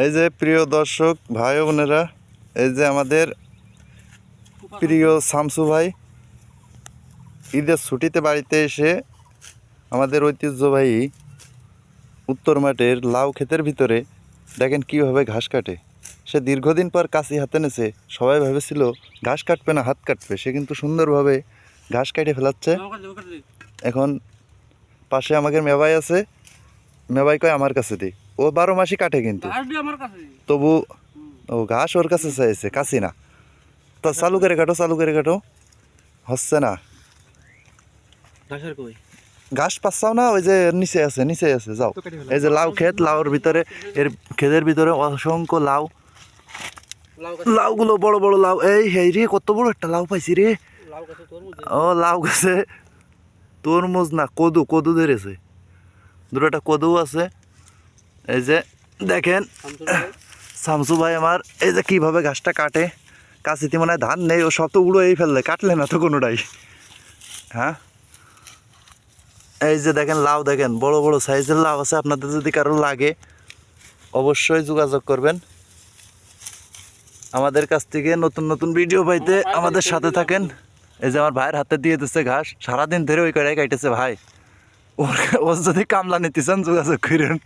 এই যে প্রিয় দর্শক ভাই ও বোনেরা, এই যে আমাদের প্রিয় শামসু ভাই ঈদের ছুটিতে বাড়িতে এসে আমাদের ঐতিহ্যবাহী উত্তর মাঠের লাউ ক্ষেতের ভিতরে দেখেন কীভাবে ঘাস কাটে। সে দীর্ঘদিন পর কাঁচি হাতে নেছে। সবাই ভেবেছিল ঘাস কাটবে না হাত কাটবে, সে কিন্তু সুন্দরভাবে ঘাস কাটে ফেলাচ্ছে। এখন পাশে আমাদের মেবাই আছে, মেবাই কয় আমার কাছে দিই, ও 12 মাসই কাটে কিন্তু তবু ও ঘাস ওর কাছে চাইছে, কাছি না। তো চালু করে কাটো হচ্ছে না। ঘাস পাচ্ছাও না, ওই যে নিচে আছে যাও। এই যে লাউ ক্ষেত, লাউর ভিতরে এর ক্ষেতের ভিতরে অসংখ্য লাউগুলো বড় বড় লাউ। এই রে কত বড় একটা লাউ পাইছি রে। ও লাউ গাছে তরমুজ না, কদু ধরেছে, দুটোটা কদু আছে। এই যে দেখেন শামসু ভাই আমার এই যে কিভাবে ঘাসটা কাটে। কাছিতে মনে হয় ধান নেই, ও সব তো উড়োই ফেললে, কাটলে না তো কোনোটাই। হ্যাঁ, এই যে দেখেন লাউ, দেখেন বড় বড় সাইজের লাউ আছে। আপনাদের যদি কারো লাগে অবশ্যই যোগাযোগ করবেন। আমাদের কাছ থেকে নতুন নতুন ভিডিও পাইতে আমাদের সাথে থাকেন। এই যে আমার ভাইয়ের হাতে দিয়ে দিচ্ছে ঘাস, সারাদিন ধরে ওই কড়াই কাটতেছে ভাই। ওর যদি কামলা নিতে চান যোগাযোগ করেন।